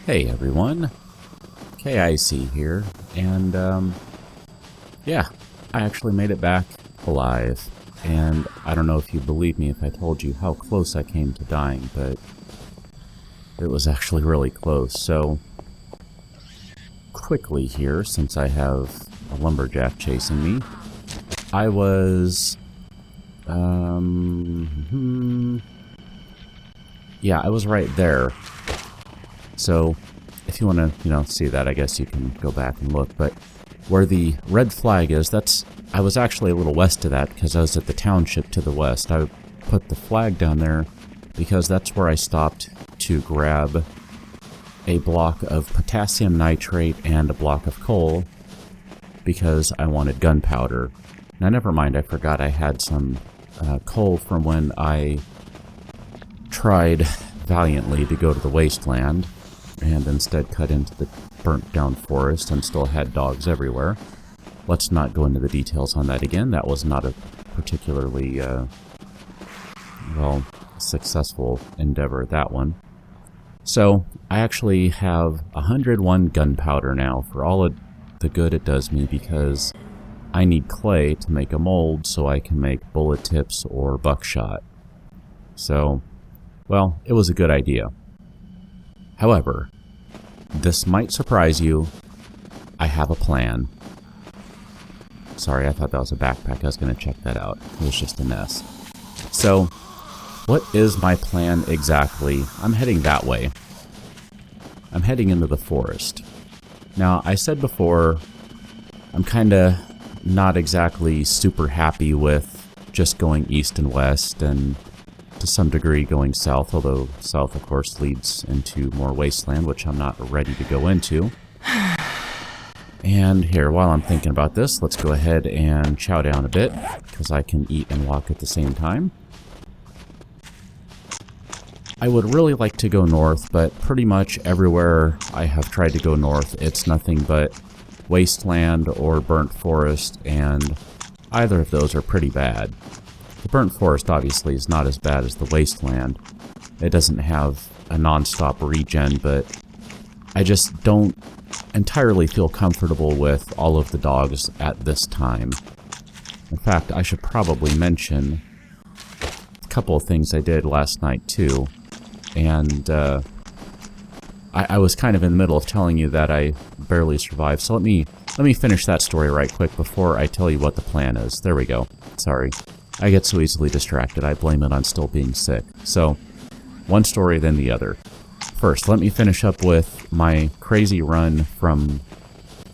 Hey everyone, KIC here, and yeah, I actually made it back alive, and I don't know if you'd believe me if I told you how close I came to dying, but it was actually really close. So quickly here, since I have a lumberjack chasing me, I was yeah, I was right there. So if you want to, see that, I guess you can go back and look. But where the red flag is, I was actually a little west of that because I was at the township to the west. I put the flag down there because that's where I stopped to grab a block of potassium nitrate and a block of coal because I wanted gunpowder. Now, never mind, I forgot I had some coal from when I tried valiantly to go to the wasteland and instead cut into the burnt down forest and still had dogs everywhere. Let's not go into the details on that again. That was not a particularly, successful endeavor, that one. So, I actually have 101 gunpowder now for all of the good it does me because I need clay to make a mold so I can make bullet tips or buckshot. So, well, it was a good idea. However, this might surprise you. I have a plan. Sorry, I thought that was a backpack. I was going to check that out. It was just a mess. So, what is my plan exactly? I'm heading that way. I'm heading into the forest. Now, I said before, I'm kind of not exactly super happy with just going east and west and to some degree going south, although south of course leads into more wasteland, which I'm not ready to go into. And here, while I'm thinking about this, let's go ahead and chow down a bit, because I can eat and walk at the same time. I would really like to go north, but pretty much everywhere I have tried to go north, it's nothing but wasteland or burnt forest, and either of those are pretty bad. The burnt forest obviously is not as bad as the wasteland. It doesn't have a non-stop regen, but I just don't entirely feel comfortable with all of the dogs at this time. In fact, I should probably mention a couple of things I did last night too. And I was kind of in the middle of telling you that I barely survived, so let me finish that story right quick before I tell you what the plan is. There we go. Sorry. I get so easily distracted. I blame it on still being sick. So, one story then the other. First, let me finish up with my crazy run from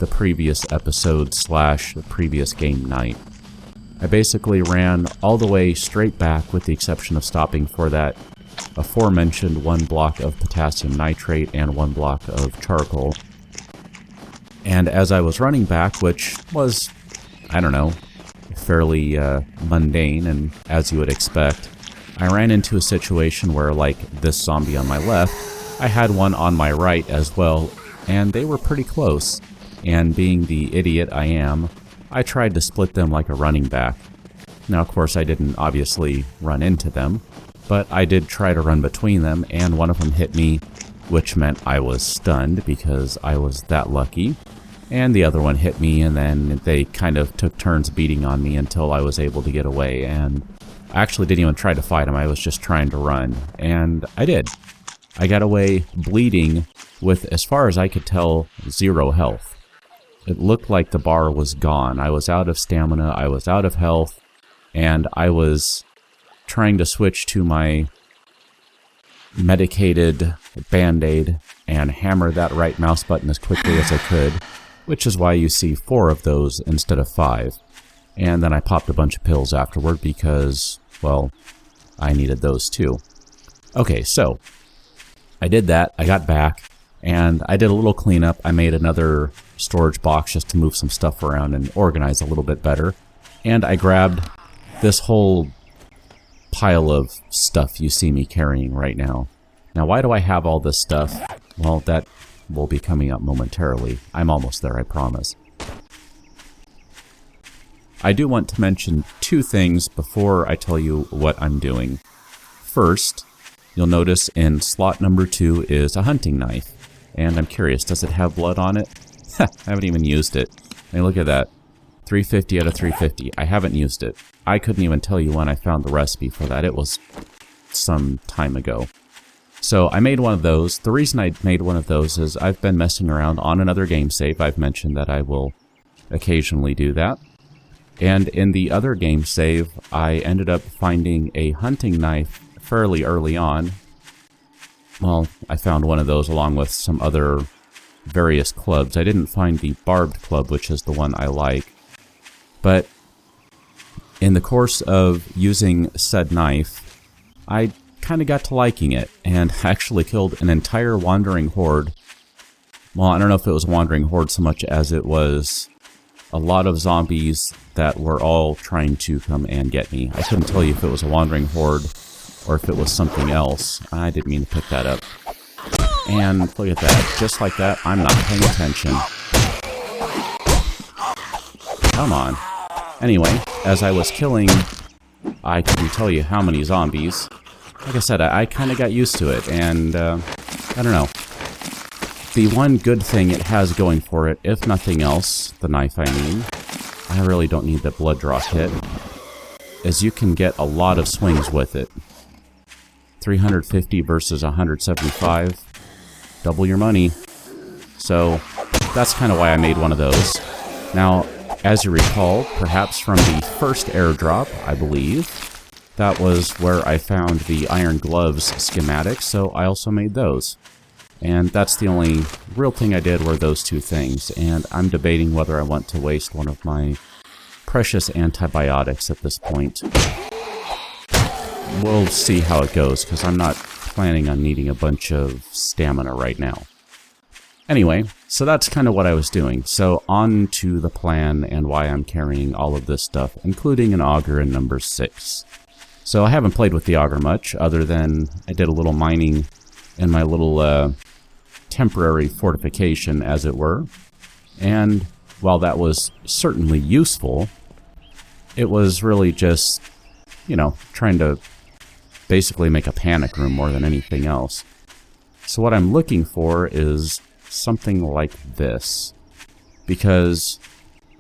the previous episode / the previous game night. I basically ran all the way straight back with the exception of stopping for that aforementioned 1 block of potassium nitrate and 1 block of charcoal. And as I was running back, which was, I don't know, fairly mundane, and as you would expect, I ran into a situation where, like this zombie on my left, I had one on my right as well, and they were pretty close. And being the idiot I am, I tried to split them like a running back. Now, of course, I didn't obviously run into them, but I did try to run between them, and one of them hit me, which meant I was stunned because I was that lucky. And the other one hit me, and then they kind of took turns beating on me until I was able to get away. And I actually didn't even try to fight him, I was just trying to run. And I did. I got away bleeding with, as far as I could tell, 0 health. It looked like the bar was gone. I was out of stamina, I was out of health, and I was trying to switch to my medicated Band-Aid and hammer that right mouse button as quickly as I could, which is why you see 4 of those instead of 5. And then I popped a bunch of pills afterward because, well, I needed those too. Okay, so I did that, I got back, and I did a little cleanup. I made another storage box just to move some stuff around and organize a little bit better. And I grabbed this whole pile of stuff you see me carrying right now. Now, why do I have all this stuff? Well, that will be coming up momentarily. I'm almost there, I promise. I do want to mention 2 things before I tell you what I'm doing. First, you'll notice in slot number 2 is a hunting knife. And I'm curious, does it have blood on it? I haven't even used it. Hey, look at that. 350 out of 350. I haven't used it. I couldn't even tell you when I found the recipe for that. It was some time ago. So I made one of those. The reason I made one of those is I've been messing around on another game save. I've mentioned that I will occasionally do that. And in the other game save, I ended up finding a hunting knife fairly early on. Well, I found one of those along with some other various clubs. I didn't find the barbed club, which is the one I like. But in the course of using said knife, I kind of got to liking it and actually killed an entire wandering horde. Well, I don't know if it was a wandering horde so much as it was a lot of zombies that were all trying to come and get me. I couldn't tell you if it was a wandering horde or if it was something else. I didn't mean to pick that up. And look at that. Just like that, I'm not paying attention. Come on. Anyway, as I was killing, I couldn't tell you how many zombies. Like I said, I kind of got used to it, and I don't know. The one good thing it has going for it, if nothing else, the knife I mean, I really don't need the blood draw kit, is you can get a lot of swings with it. 350 versus 175, double your money. So that's kind of why I made one of those. Now, as you recall, perhaps from the first airdrop, I believe, that was where I found the iron gloves schematic, so I also made those. And that's the only real thing I did were those two things, and I'm debating whether I want to waste one of my precious antibiotics at this point. We'll see how it goes, because I'm not planning on needing a bunch of stamina right now. Anyway, so that's kind of what I was doing. So on to the plan and why I'm carrying all of this stuff, including an auger in number 6. So I haven't played with the auger much, other than I did a little mining in my little temporary fortification, as it were. And while that was certainly useful, it was really just, you know, trying to basically make a panic room more than anything else. So what I'm looking for is something like this, because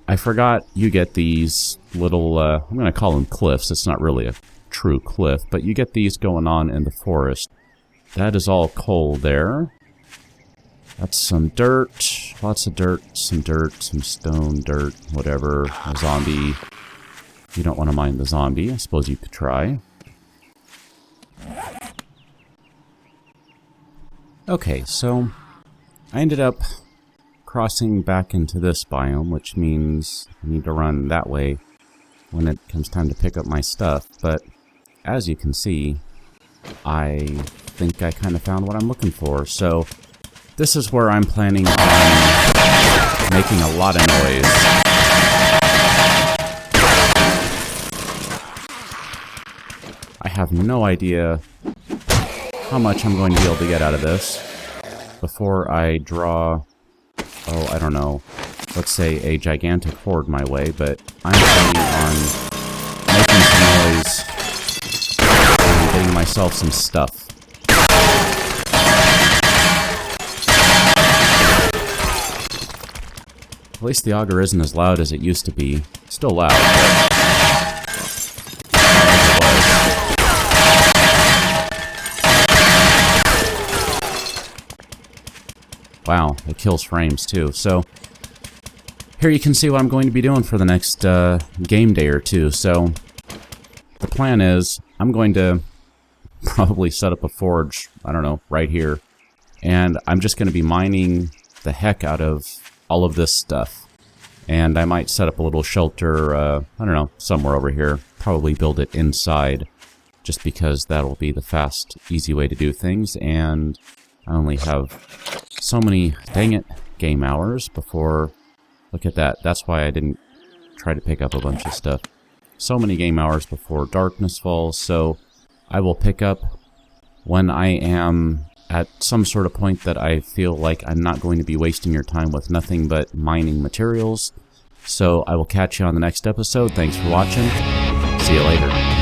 I forgot you get these little, I'm going to call them cliffs. It's not really a true cliff, but you get these going on in the forest. That is all coal there. That's some dirt, lots of dirt, some stone, dirt, whatever. A zombie. You don't want to mind the zombie. I suppose you could try. Okay, so I ended up crossing back into this biome, which means I need to run that way when it comes time to pick up my stuff. But as you can see, I think I kind of found what I'm looking for. So this is where I'm planning on making a lot of noise. I have no idea how much I'm going to be able to get out of this before I draw, oh, I don't know, let's say a gigantic horde my way, but I'm planning on making some noise and getting myself some stuff. At least the auger isn't as loud as it used to be. Still loud, but wow, it kills frames too. So here you can see what I'm going to be doing for the next game day or two. So the plan is I'm going to probably set up a forge, I don't know, right here. And I'm just going to be mining the heck out of all of this stuff. And I might set up a little shelter, I don't know, somewhere over here. Probably build it inside, just because that'll be the fast, easy way to do things. And I only have so many, dang it, game hours before... Look at that. That's why I didn't try to pick up a bunch of stuff. So many game hours before darkness falls, so I will pick up when I am at some sort of point that I feel like I'm not going to be wasting your time with nothing but mining materials. So I will catch you on the next episode. Thanks for watching. See you later.